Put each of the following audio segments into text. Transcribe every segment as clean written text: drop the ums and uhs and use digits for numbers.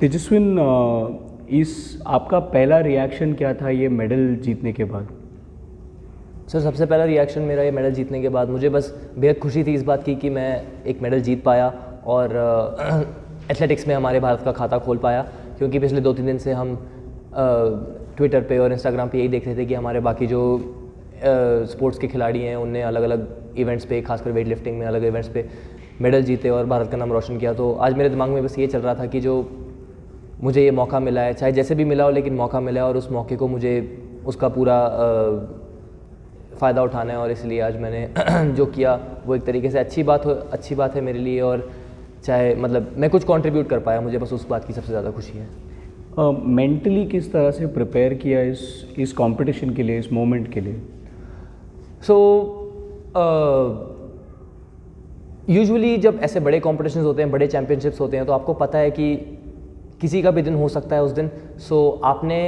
तेजस्विन, इस आपका पहला रिएक्शन क्या था ये मेडल जीतने के बाद? सर सबसे पहला रिएक्शन मेरा ये मेडल जीतने के बाद, मुझे बस बेहद खुशी थी इस बात की कि मैं एक मेडल जीत पाया और एथलेटिक्स में हमारे भारत का खाता खोल पाया। क्योंकि पिछले 2-3 दिन से हम ट्विटर पे और इंस्टाग्राम पे यही देख रहे थे कि हमारे बाकी जो स्पोर्ट्स के खिलाड़ी हैं उनने अलग अलग इवेंट्स पे, खासकर वेट लिफ्टिंग में अलग इवेंट्स पे मेडल जीते और भारत का नाम रोशन किया। तो आज मेरे दिमाग में बस ये चल रहा था कि जो मुझे ये मौका मिला है, चाहे जैसे भी मिला हो लेकिन मौका मिला है, और उस मौके को मुझे उसका पूरा फ़ायदा उठाना है। और इसलिए आज मैंने जो किया वो एक तरीके से अच्छी बात है मेरे लिए। और चाहे मतलब मैं कुछ कंट्रीब्यूट कर पाया, मुझे बस उस बात की सबसे ज़्यादा खुशी है। मेंटली किस तरह से प्रिपेयर किया इस कंपटीशन के लिए, इस मोमेंट के लिए? सो यूजुअली जब ऐसे बड़े कॉम्पिटिशन्स होते हैं, बड़े चैम्पियनशिप्स होते हैं, तो आपको पता है कि किसी का भी दिन हो सकता है उस दिन। सो आपने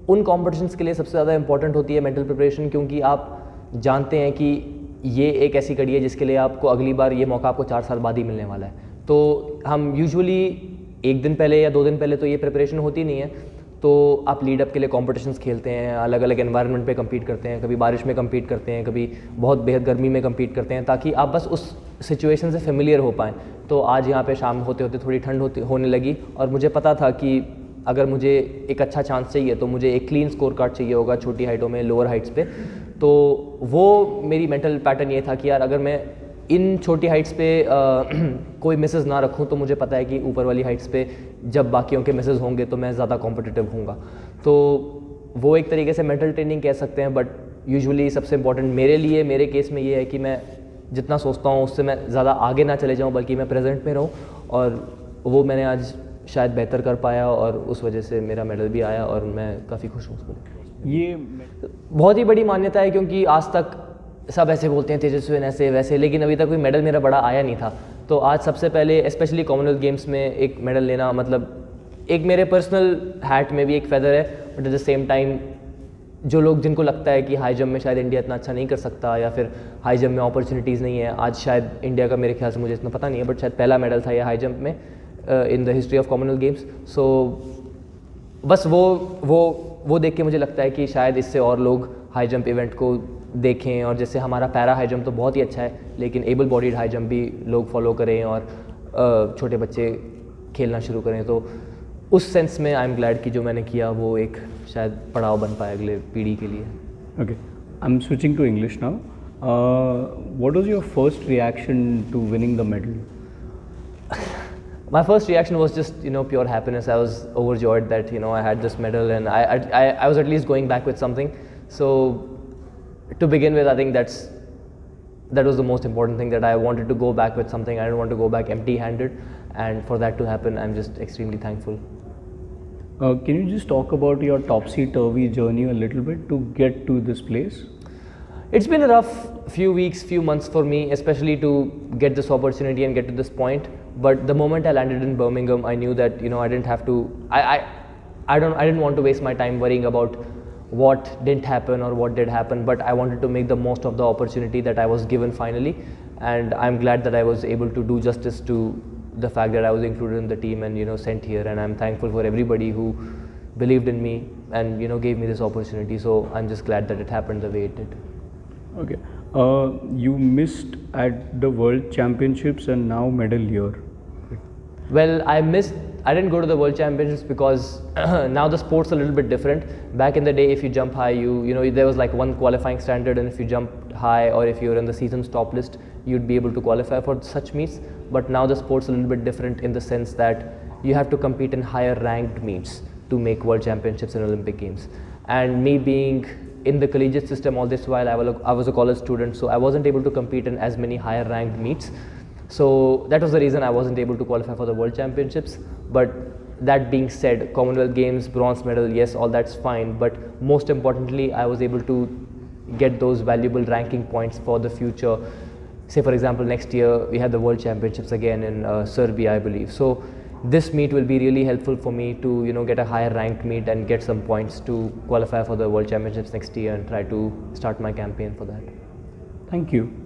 उन कॉम्पिटिशन्स के लिए सबसे ज़्यादा इंपॉर्टेंट होती है मेंटल प्रिपरेशन, क्योंकि आप जानते हैं कि ये एक ऐसी कड़ी है जिसके लिए आपको अगली बार ये मौका आपको 4 साल बाद ही मिलने वाला है। तो हम यूजुअली 1 दिन पहले या 2 दिन पहले तो ये प्रिपरेशन होती नहीं है। तो आप लीड अप के लिए कॉम्पिटिशन्स खेलते हैं, अलग अलग एनवायरनमेंट पे कम्पीट करते हैं, कभी बारिश में कम्पीट करते हैं, कभी बहुत बेहद गर्मी में कम्पीट करते हैं, ताकि आप बस उस सिचुएशन से फेमिलियर हो पाएँ। तो आज यहाँ पे शाम होते होते थोड़ी ठंड होने लगी और मुझे पता था कि अगर मुझे एक अच्छा चांस चाहिए तो मुझे एक क्लीन स्कोर कार्ड चाहिए होगा छोटी हाइटों में, लोअर हाइट्स पे। तो वो मेरी मेंटल पैटर्न ये था कि यार अगर मैं इन छोटी हाइट्स पे कोई मिसेस ना रखूं तो मुझे पता है कि ऊपर वाली हाइट्स पे जब बाकियों के मिसेस होंगे तो मैं ज़्यादा कॉम्पिटिटिव हूँगा। तो वो एक तरीके से मेंटल ट्रेनिंग कह सकते हैं। बट यूजुअली सबसे इंपॉर्टेंट मेरे लिए, मेरे केस में ये है कि मैं जितना सोचता हूँ उससे मैं ज़्यादा आगे ना चले जाऊँ, बल्कि मैं प्रेजेंट में रहूँ। और वो मैंने आज शायद बेहतर कर पाया और उस वजह से मेरा मेडल भी आया और मैं काफ़ी खुश हूँ उसको। ये बहुत ही बड़ी मान्यता है, क्योंकि आज तक सब ऐसे बोलते हैं तेजस्विन ऐसे वैसे, लेकिन अभी तक कोई मेडल मेरा बड़ा आया नहीं था। तो आज सबसे पहले स्पेशली कॉमनवेल्थ गेम्स में एक मेडल लेना, मतलब एक मेरे पर्सनल हैट में भी एक फेदर है। But at the same time जो लोग, जिनको लगता है कि हाई जंप में शायद इंडिया इतना अच्छा नहीं कर सकता या फिर हाई जंप में अपॉर्चुनिटीज़ नहीं है, आज शायद इंडिया का, मेरे ख्याल से, मुझे इतना पता नहीं है, बट शायद पहला मेडल था ये हाई जंप में in the history of Commonwealth Games. So बस वो देख के मुझे लगता है कि शायद इससे और लोग हाई जंप इवेंट को देखें। और जैसे हमारा पैरा हाई जंप तो बहुत ही अच्छा है, लेकिन एबल बॉडीड हाई जंप भी लोग फॉलो करें और छोटे बच्चे खेलना शुरू करें। तो उस सेंस में आई एम ग्लैड कि जो मैंने किया वो एक शायद पड़ाव बन पाया अगले पीढ़ी के लिए। Okay, I am switching to English now. What was your first reaction to winning the medal? My first reaction was just, pure happiness. I was overjoyed that, I had this medal, and I was at least going back with something. So to begin with, I think that was the most important thing, that I wanted to go back with something. I didn't want to go back empty-handed, and for that to happen, I'm just extremely thankful. Can you just talk about your topsy-turvy journey a little bit to get to this place? It's been a rough few weeks, few months for me, especially to get this opportunity and get to this point. But the moment I landed in Birmingham, I knew that I didn't have to. I didn't want to waste my time worrying about what didn't happen or what did happen. But I wanted to make the most of the opportunity that I was given finally, and I'm glad that I was able to do justice to the fact that I was included in the team and sent here. And I'm thankful for everybody who believed in me and gave me this opportunity. So I'm just glad that it happened the way it did. Okay. You missed at the World Championships and now medal here. Well, I didn't go to the World Championships because now the sport's a little bit different. Back in the day, if you jump high, there was like one qualifying standard, and if you jumped high or if you were in the season's top list, you'd be able to qualify for such meets. But now the sport's a little bit different in the sense that you have to compete in higher ranked meets to make World Championships and Olympic Games. And me being in the collegiate system all this while, I was a college student, so I wasn't able to compete in as many higher ranked meets. So that was the reason I wasn't able to qualify for the World Championships. But that being said, Commonwealth Games, bronze medal, yes, all that's fine. But most importantly, I was able to get those valuable ranking points for the future. Say for example, next year we have the World Championships again in Serbia, I believe. So this meet will be really helpful for me to get a higher ranked meet and get some points to qualify for the World Championships next year and try to start my campaign for that. Thank you.